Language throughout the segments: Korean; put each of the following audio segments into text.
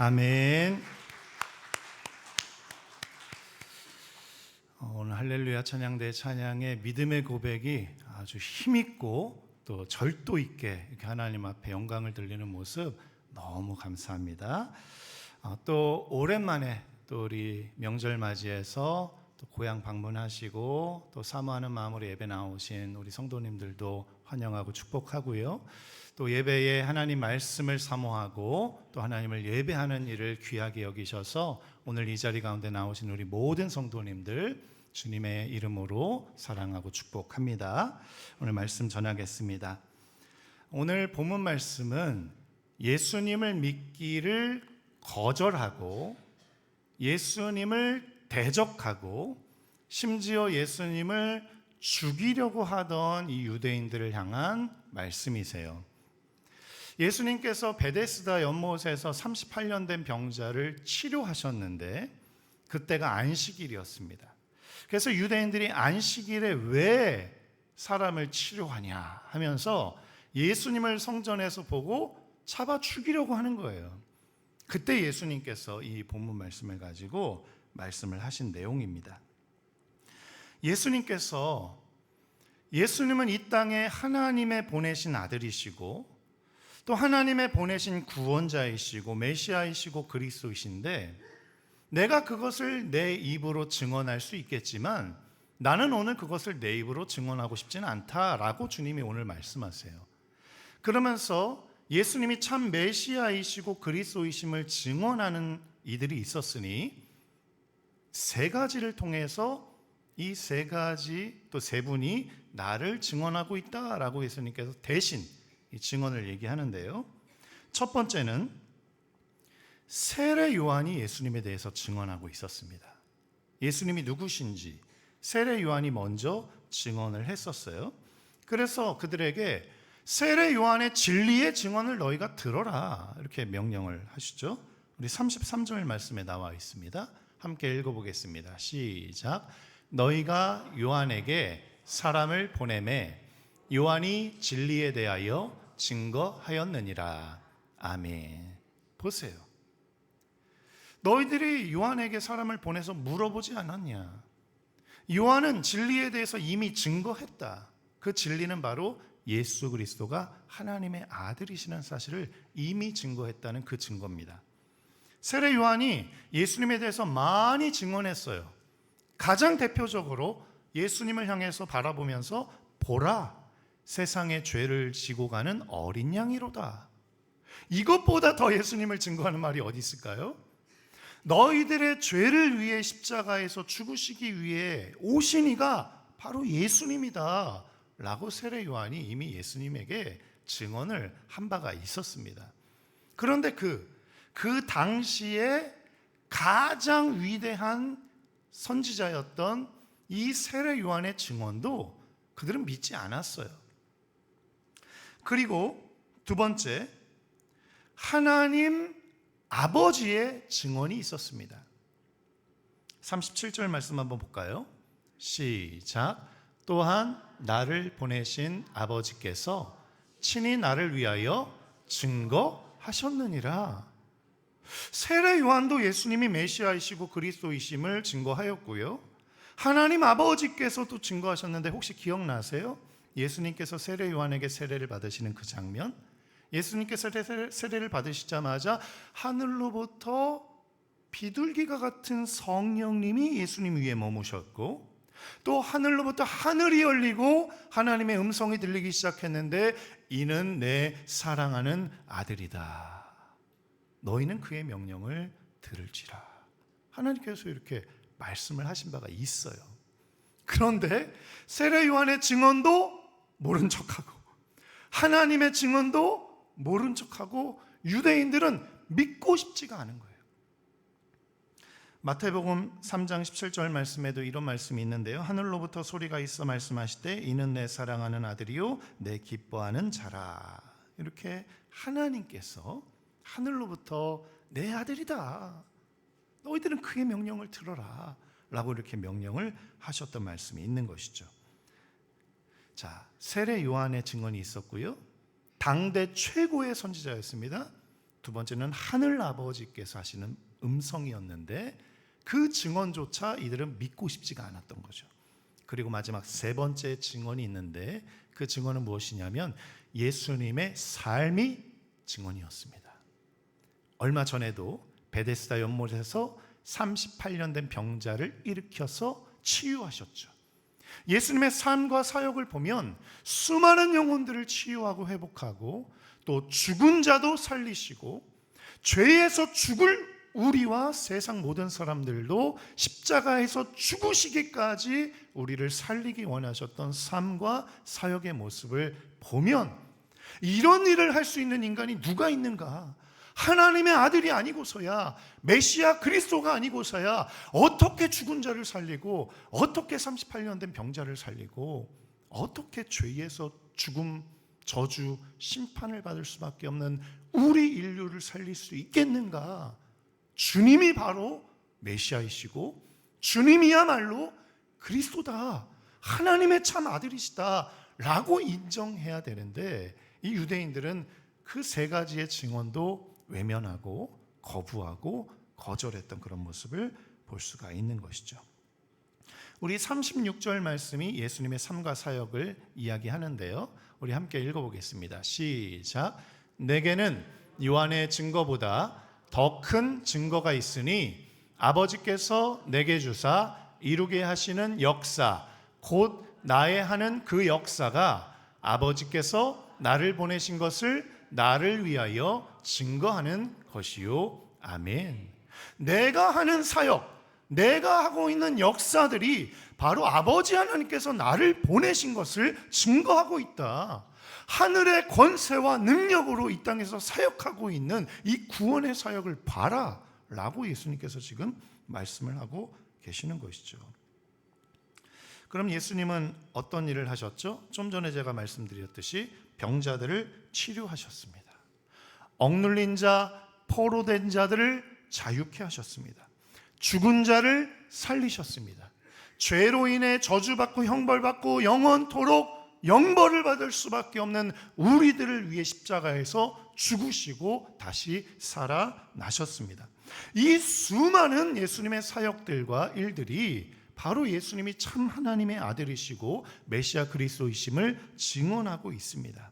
아멘. 오늘 할렐루야 찬양대 찬양의 믿음의 고백이 아주 힘있고 또 절도 있게 이렇게 하나님 앞에 영광을 돌리는 모습 너무 감사합니다. 또 오랜만에 또 우리 명절 맞이해서 또 고향 방문하시고 또 사모하는 마음으로 예배 나오신 우리 성도님들도 환영하고 축복하고요. 또 예배에 하나님 말씀을 사모하고 또 하나님을 예배하는 일을 귀하게 여기셔서 오늘 이 자리 가운데 나오신 우리 모든 성도님들 주님의 이름으로 사랑하고 축복합니다. 오늘 말씀 전하겠습니다. 오늘 본문 말씀은 예수님을 믿기를 거절하고 예수님을 대적하고 심지어 예수님을 죽이려고 하던 이 유대인들을 향한 말씀이세요. 예수님께서 베데스다 연못에서 38년 된 병자를 치료하셨는데 그때가 안식일이었습니다. 그래서 유대인들이 안식일에 왜 사람을 치료하냐 하면서 예수님을 성전에서 보고 잡아 죽이려고 하는 거예요. 그때 예수님께서 이 본문 말씀을 가지고 말씀을 하신 내용입니다. 예수님은 이 땅에 하나님의 보내신 아들이시고 또 하나님의 보내신 구원자이시고 메시아이시고 그리스도이신데 내가 그것을 내 입으로 증언할 수 있겠지만 나는 오늘 그것을 내 입으로 증언하고 싶지는 않다라고 주님이 오늘 말씀하세요. 그러면서 예수님이 참 메시아이시고 그리스도이심을 증언하는 이들이 있었으니 세 가지를 통해서 이 세 가지 또 세 분이 나를 증언하고 있다라고 예수님께서 대신 이 증언을 얘기하는데요. 첫 번째는 세례 요한이 예수님에 대해서 증언하고 있었습니다. 예수님이 누구신지 세례 요한이 먼저 증언을 했었어요. 그래서 그들에게 세례 요한의 진리의 증언을 너희가 들어라 이렇게 명령을 하시죠. 우리 33절 말씀에 나와 있습니다. 함께 읽어보겠습니다. 시작. 너희가 요한에게 사람을 보내매 요한이 진리에 대하여 증거하였느니라. 아멘. 보세요. 너희들이 요한에게 사람을 보내서 물어보지 않았냐? 요한은 진리에 대해서 이미 증거했다. 그 진리는 바로 예수 그리스도가 하나님의 아들이시는 사실을 이미 증거했다는 그 증거입니다. 세례 요한이 예수님에 대해서 많이 증언했어요. 가장 대표적으로 예수님을 향해서 바라보면서 보라, 세상의 죄를 지고 가는 어린 양이로다. 이것보다 더 예수님을 증거하는 말이 어디 있을까요? 너희들의 죄를 위해 십자가에서 죽으시기 위해 오신 이가 바로 예수님이다 라고 세례 요한이 이미 예수님에게 증언을 한 바가 있었습니다. 그런데 그 당시에 가장 위대한 선지자였던 이 세례 요한의 증언도 그들은 믿지 않았어요. 그리고 두 번째, 하나님 아버지의 증언이 있었습니다. 37절 말씀 한번 볼까요? 시작. 또한 나를 보내신 아버지께서 친히 나를 위하여 증거하셨느니라. 세례 요한도 예수님이 메시아이시고 그리스도이심을 증거하였고요. 하나님 아버지께서도 증거하셨는데 혹시 기억나세요? 예수님께서 세례 요한에게 세례를 받으시는 그 장면? 예수님께서 세례를 받으시자마자 하늘로부터 비둘기가 같은 성령님이 예수님 위에 머무셨고 또 하늘로부터 하늘이 열리고 하나님의 음성이 들리기 시작했는데 이는 내 사랑하는 아들이다. 너희는 그의 명령을 들을지라. 하나님께서 이렇게 말씀을 하신 바가 있어요. 그런데 세례 요한의 증언도 모른 척하고 하나님의 증언도 모른 척하고 유대인들은 믿고 싶지가 않은 거예요. 마태복음 3장 17절 말씀에도 이런 말씀이 있는데요. 하늘로부터 소리가 있어 말씀하시되 이는 내 사랑하는 아들이요 내 기뻐하는 자라. 이렇게 하나님께서 하늘로부터 내 아들이다. 너희들은 그의 명령을 들어라 라고 이렇게 명령을 하셨던 말씀이 있는 것이죠. 자, 세례 요한의 증언이 있었고요. 당대 최고의 선지자였습니다. 두 번째는 하늘 아버지께서 하시는 음성이었는데 그 증언조차 이들은 믿고 싶지가 않았던 거죠. 그리고 마지막 세 번째 증언이 있는데 그 증언은 무엇이냐면 예수님의 삶이 증언이었습니다. 얼마 전에도 베데스다 연못에서 38년 된 병자를 일으켜서 치유하셨죠. 예수님의 삶과 사역을 보면 수많은 영혼들을 치유하고 회복하고 또 죽은 자도 살리시고 죄에서 죽을 우리와 세상 모든 사람들도 십자가에서 죽으시기까지 우리를 살리기 원하셨던 삶과 사역의 모습을 보면 이런 일을 할 수 있는 인간이 누가 있는가? 하나님의 아들이 아니고서야, 메시아 그리스도가 아니고서야 어떻게 죽은 자를 살리고, 어떻게 38년 된 병자를 살리고, 어떻게 죄에서 죽음, 저주, 심판을 받을 수밖에 없는 우리 인류를 살릴 수 있겠는가? 주님이 바로 메시아이시고 주님이야말로 그리스도다, 하나님의 참 아들이시다 라고 인정해야 되는데, 이 유대인들은 그 세 가지의 증언도 외면하고 거부하고 거절했던 그런 모습을 볼 수가 있는 것이죠. 우리 36절 말씀이 예수님의 삶과 사역을 이야기하는데요, 우리 함께 읽어보겠습니다. 시작. 내게는 요한의 증거보다 더 큰 증거가 있으니 아버지께서 내게 주사 이루게 하시는 역사, 곧 나의 하는 그 역사가 아버지께서 나를 보내신 것을 나를 위하여 증거하는 것이요. 아멘. 내가 하는 사역, 내가 하고 있는 역사들이 바로 아버지 하나님께서 나를 보내신 것을 증거하고 있다. 하늘의 권세와 능력으로 이 땅에서 사역하고 있는 이 구원의 사역을 봐라 라고 예수님께서 지금 말씀을 하고 계시는 것이죠. 그럼 예수님은 어떤 일을 하셨죠? 좀 전에 제가 말씀드렸듯이 병자들을 치료하셨습니다. 억눌린 자, 포로된 자들을 자유케 하셨습니다. 죽은 자를 살리셨습니다. 죄로 인해 저주받고 형벌받고 영원토록 영벌을 받을 수밖에 없는 우리들을 위해 십자가에서 죽으시고 다시 살아나셨습니다. 이 수많은 예수님의 사역들과 일들이 바로 예수님이 참 하나님의 아들이시고 메시아 그리스도이심을 증언하고 있습니다.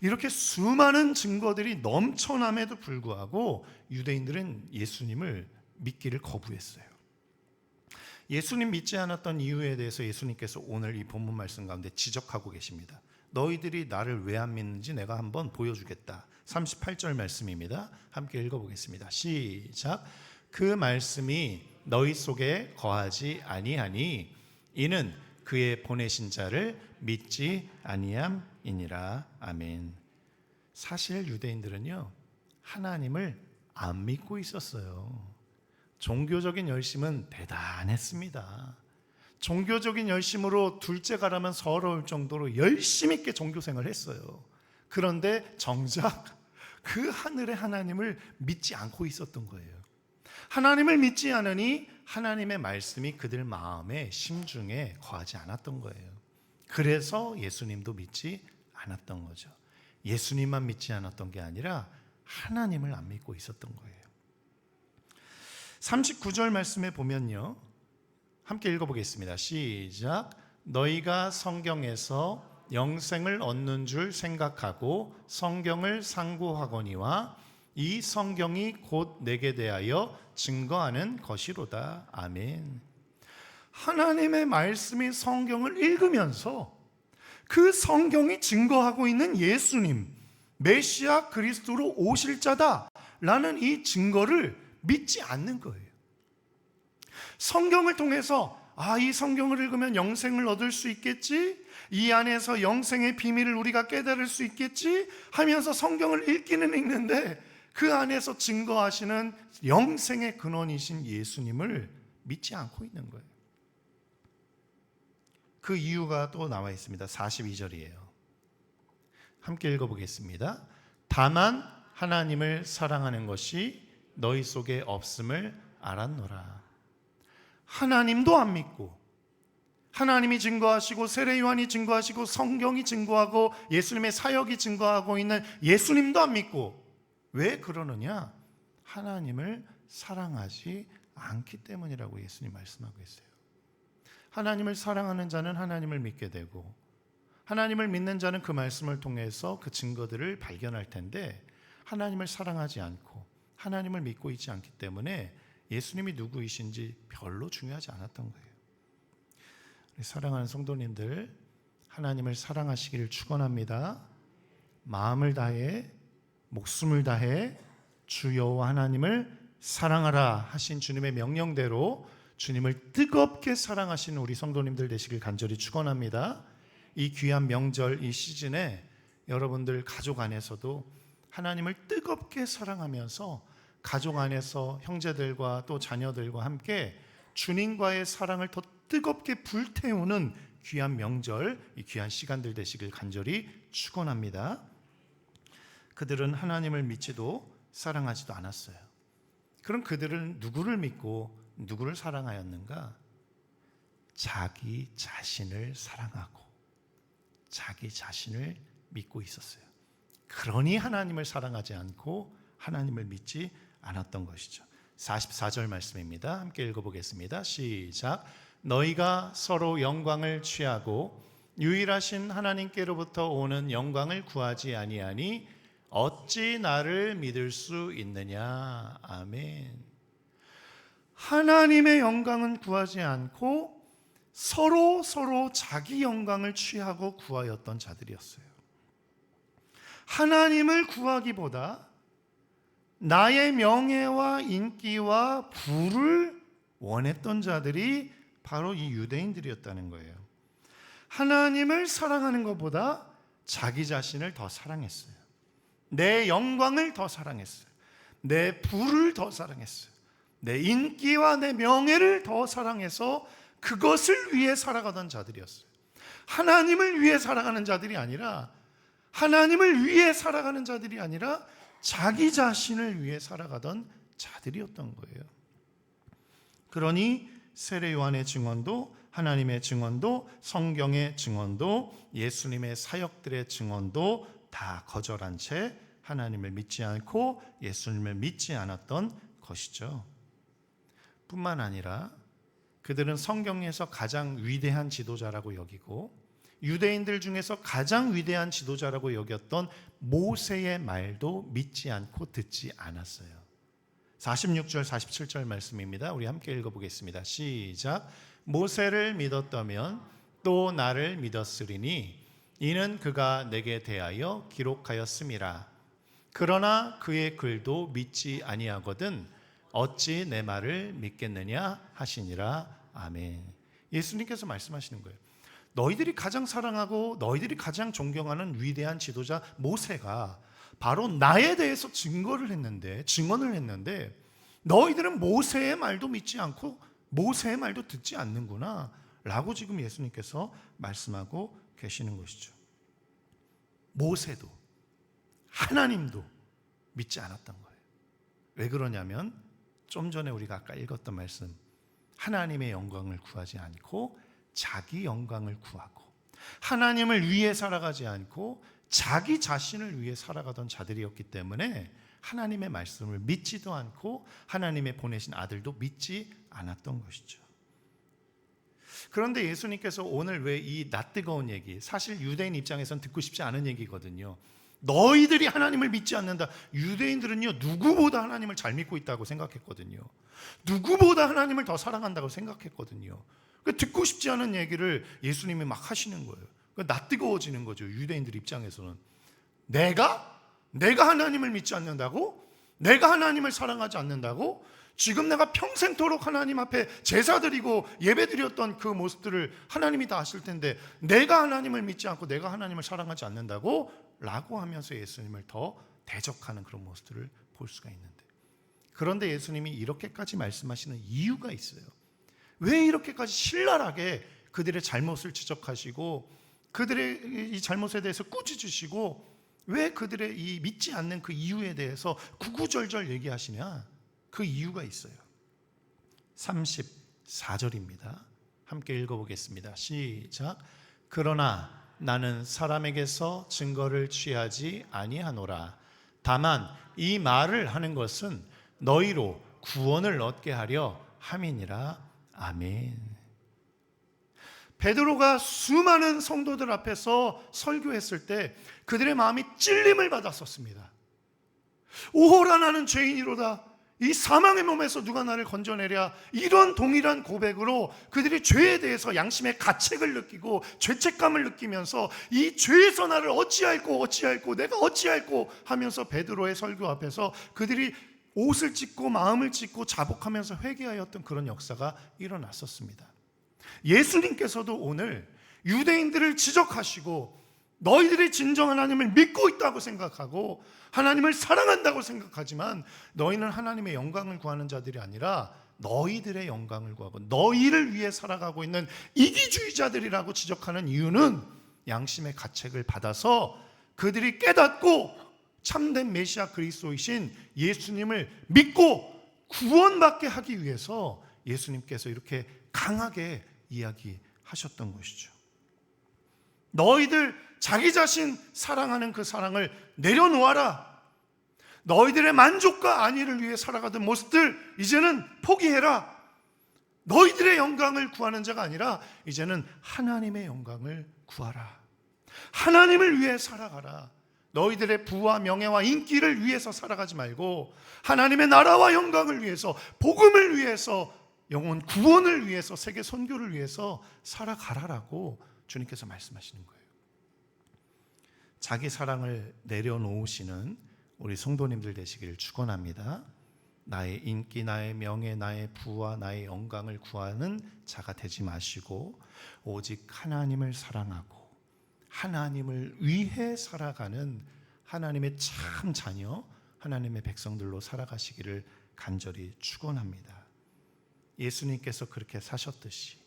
이렇게 수많은 증거들이 넘쳐남에도 불구하고 유대인들은 예수님을 믿기를 거부했어요. 예수님 믿지 않았던 이유에 대해서 예수님께서 오늘 이 본문 말씀 가운데 지적하고 계십니다. 너희들이 나를 왜 안 믿는지 내가 한번 보여주겠다. 38절 말씀입니다. 함께 읽어보겠습니다. 시작. 그 말씀이 너희 속에 거하지 아니하니 이는 그의 보내신 자를 믿지 아니함이니라. 아멘. 사실 유대인들은요, 하나님을 안 믿고 있었어요. 종교적인 열심은 대단했습니다. 종교적인 열심으로 둘째 가라면 서러울 정도로 열심 있게 종교생활을 했어요. 그런데 정작 그 하늘의 하나님을 믿지 않고 있었던 거예요. 하나님을 믿지 않으니 하나님의 말씀이 그들 마음에 심중에 거하지 않았던 거예요. 그래서 예수님도 믿지 않았던 거죠. 예수님만 믿지 않았던 게 아니라 하나님을 안 믿고 있었던 거예요. 39절 말씀에 보면요, 함께 읽어보겠습니다. 시작. 너희가 성경에서 영생을 얻는 줄 생각하고 성경을 상고하거니와 이 성경이 곧 내게 대하여 증거하는 것이로다. 아멘. 하나님의 말씀이 성경을 읽으면서 그 성경이 증거하고 있는 예수님, 메시아 그리스도로 오실 자다라는 이 증거를 믿지 않는 거예요. 성경을 통해서 이 성경을 읽으면 영생을 얻을 수 있겠지, 이 안에서 영생의 비밀을 우리가 깨달을 수 있겠지 하면서 성경을 읽기는 읽는데 그 안에서 증거하시는 영생의 근원이신 예수님을 믿지 않고 있는 거예요. 그 이유가 또 나와 있습니다. 42절이에요. 함께 읽어보겠습니다. 다만 하나님을 사랑하는 것이 너희 속에 없음을 알았노라. 하나님도 안 믿고, 하나님이 증거하시고 세례 요한이 증거하시고 성경이 증거하고 예수님의 사역이 증거하고 있는 예수님도 안 믿고, 왜 그러느냐? 하나님을 사랑하지 않기 때문이라고 예수님 말씀하고 있어요. 하나님을 사랑하는 자는 하나님을 믿게 되고, 하나님을 믿는 자는 그 말씀을 통해서 그 증거들을 발견할 텐데, 하나님을 사랑하지 않고 하나님을 믿고 있지 않기 때문에 예수님이 누구이신지 별로 중요하지 않았던 거예요. 사랑하는 성도님들, 하나님을 사랑하시기를 축원합니다. 마음을 다해, 목숨을 다해 주 여호와 하나님을 사랑하라 하신 주님의 명령대로 주님을 뜨겁게 사랑하시는 우리 성도님들 되시길 간절히 축원합니다. 이 귀한 명절, 이 시즌에 여러분들 가족 안에서도 하나님을 뜨겁게 사랑하면서 가족 안에서 형제들과 또 자녀들과 함께 주님과의 사랑을 더 뜨겁게 불태우는 귀한 명절, 이 귀한 시간들 되시길 간절히 축원합니다. 그들은 하나님을 믿지도 사랑하지도 않았어요. 그럼 그들은 누구를 믿고 누구를 사랑하였는가? 자기 자신을 사랑하고 자기 자신을 믿고 있었어요. 그러니 하나님을 사랑하지 않고 하나님을 믿지 않았던 것이죠. 44절 말씀입니다. 함께 읽어보겠습니다. 시작. 너희가 서로 영광을 취하고 유일하신 하나님께로부터 오는 영광을 구하지 아니하니 어찌 나를 믿을 수 있느냐. 아멘. 하나님의 영광은 구하지 않고 서로 자기 영광을 취하고 구하였던 자들이었어요. 하나님을 구하기보다 나의 명예와 인기와 부를 원했던 자들이 바로 이 유대인들이었다는 거예요. 하나님을 사랑하는 것보다 자기 자신을 더 사랑했어요. 내 영광을 더 사랑했어요. 내 부를 더 사랑했어요. 내 인기와 내 명예를 더 사랑해서 그것을 위해 살아가던 자들이었어요. 하나님을 위해 살아가는 자들이 아니라, 하나님을 위해 살아가는 자들이 아니라 자기 자신을 위해 살아가던 자들이었던 거예요. 그러니 세례 요한의 증언도, 하나님의 증언도, 성경의 증언도, 예수님의 사역들의 증언도 다 거절한 채 하나님을 믿지 않고 예수님을 믿지 않았던 것이죠. 뿐만 아니라 그들은 성경에서 가장 위대한 지도자라고 여기고 유대인들 중에서 가장 위대한 지도자라고 여겼던 모세의 말도 믿지 않고 듣지 않았어요. 46절 47절 말씀입니다. 우리 함께 읽어보겠습니다. 시작. 모세를 믿었다면 또 나를 믿었으리니 이는 그가 내게 대하여 기록하였음이라. 그러나 그의 글도 믿지 아니하거든 어찌 내 말을 믿겠느냐 하시니라. 아멘. 예수님께서 말씀하시는 거예요. 너희들이 가장 사랑하고 너희들이 가장 존경하는 위대한 지도자 모세가 바로 나에 대해서 증언을 했는데 너희들은 모세의 말도 믿지 않고 모세의 말도 듣지 않는구나 라고 지금 예수님께서 말씀하고 계시는 것이죠. 모세도 하나님도 믿지 않았던 거예요. 왜 그러냐면 좀 전에 우리가 아까 읽었던 말씀, 하나님의 영광을 구하지 않고 자기 영광을 구하고 하나님을 위해 살아가지 않고 자기 자신을 위해 살아가던 자들이었기 때문에 하나님의 말씀을 믿지도 않고 하나님의 보내신 아들도 믿지 않았던 것이죠. 그런데 예수님께서 오늘 왜 이 낯뜨거운 얘기, 사실 유대인 입장에선 듣고 싶지 않은 얘기거든요. 너희들이 하나님을 믿지 않는다. 유대인들은요 누구보다 하나님을 잘 믿고 있다고 생각했거든요. 누구보다 하나님을 더 사랑한다고 생각했거든요. 듣고 싶지 않은 얘기를 예수님이 막 하시는 거예요. 낯뜨거워지는 거죠. 유대인들 입장에서는 내가 하나님을 믿지 않는다고? 내가 하나님을 사랑하지 않는다고? 지금 내가 평생토록 하나님 앞에 제사 드리고 예배 드렸던 그 모습들을 하나님이 다 아실 텐데 내가 하나님을 믿지 않고 내가 하나님을 사랑하지 않는다고? 라고 하면서 예수님을 더 대적하는 그런 모습들을 볼 수가 있는데, 그런데 예수님이 이렇게까지 말씀하시는 이유가 있어요. 왜 이렇게까지 신랄하게 그들의 잘못을 지적하시고 그들의 이 잘못에 대해서 꾸짖으시고 왜 그들의 이 믿지 않는 그 이유에 대해서 구구절절 얘기하시냐? 그 이유가 있어요. 34절입니다. 함께 읽어보겠습니다. 시작. 그러나 나는 사람에게서 증거를 취하지 아니하노라. 다만 이 말을 하는 것은 너희로 구원을 얻게 하려 함이니라. 아멘. 베드로가 수많은 성도들 앞에서 설교했을 때 그들의 마음이 찔림을 받았었습니다. 오호라 나는 죄인이로다. 이 사망의 몸에서 누가 나를 건져내랴. 이런 동일한 고백으로 그들이 죄에 대해서 양심의 가책을 느끼고 죄책감을 느끼면서 이 죄에서 나를 어찌할꼬 내가 어찌할꼬 하면서 베드로의 설교 앞에서 그들이 옷을 찢고 마음을 찢고 자복하면서 회개하였던 그런 역사가 일어났었습니다. 예수님께서도 오늘 유대인들을 지적하시고 너희들이 진정한 하나님을 믿고 있다고 생각하고 하나님을 사랑한다고 생각하지만 너희는 하나님의 영광을 구하는 자들이 아니라 너희들의 영광을 구하고 너희를 위해 살아가고 있는 이기주의자들이라고 지적하는 이유는 양심의 가책을 받아서 그들이 깨닫고 참된 메시아 그리스도이신 예수님을 믿고 구원받게 하기 위해서 예수님께서 이렇게 강하게 이야기하셨던 것이죠. 너희들 자기 자신 사랑하는 그 사랑을 내려놓아라. 너희들의 만족과 안위를 위해 살아가던 모습들 이제는 포기해라. 너희들의 영광을 구하는 자가 아니라 이제는 하나님의 영광을 구하라. 하나님을 위해 살아가라. 너희들의 부와 명예와 인기를 위해서 살아가지 말고 하나님의 나라와 영광을 위해서, 복음을 위해서, 영혼 구원을 위해서, 세계 선교를 위해서 살아가라라고 주님께서 말씀하시는 거예요. 자기 사랑을 내려놓으시는 우리 성도님들 되시기를 축원합니다. 나의 인기, 나의 명예, 나의 부와 나의 영광을 구하는 자가 되지 마시고 오직 하나님을 사랑하고 하나님을 위해 살아가는 하나님의 참 자녀, 하나님의 백성들로 살아가시기를 간절히 축원합니다. 예수님께서 그렇게 사셨듯이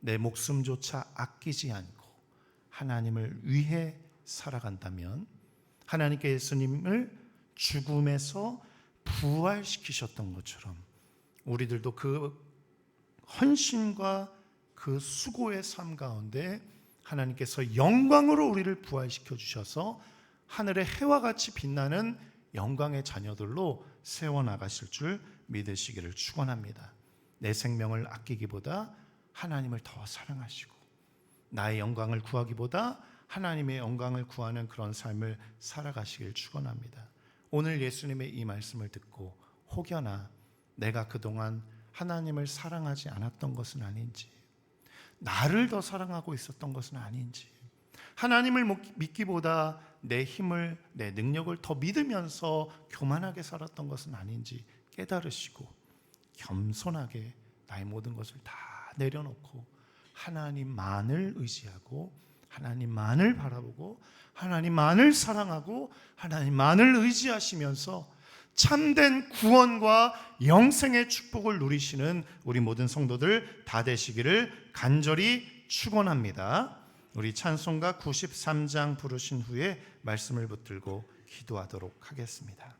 내 목숨조차 아끼지 않고 하나님을 위해 살아간다면 하나님께 예수님을 죽음에서 부활시키셨던 것처럼 우리들도 그 헌신과 그 수고의 삶 가운데 하나님께서 영광으로 우리를 부활시켜 주셔서 하늘의 해와 같이 빛나는 영광의 자녀들로 세워나가실 줄 믿으시기를 축원합니다. 내 생명을 아끼기보다 하나님을 더 사랑하시고 나의 영광을 구하기보다 하나님의 영광을 구하는 그런 삶을 살아가시길 축원합니다. 오늘 예수님의 이 말씀을 듣고 혹여나 내가 그동안 하나님을 사랑하지 않았던 것은 아닌지, 나를 더 사랑하고 있었던 것은 아닌지, 하나님을 믿기보다 내 힘을, 내 능력을 더 믿으면서 교만하게 살았던 것은 아닌지 깨달으시고 겸손하게 나의 모든 것을 다 내려놓고 하나님만을 의지하고 하나님만을 바라보고 하나님만을 사랑하고 하나님만을 의지하시면서 참된 구원과 영생의 축복을 누리시는 우리 모든 성도들 다 되시기를 간절히 축원합니다. 우리 찬송가 93장 부르신 후에 말씀을 붙들고 기도하도록 하겠습니다.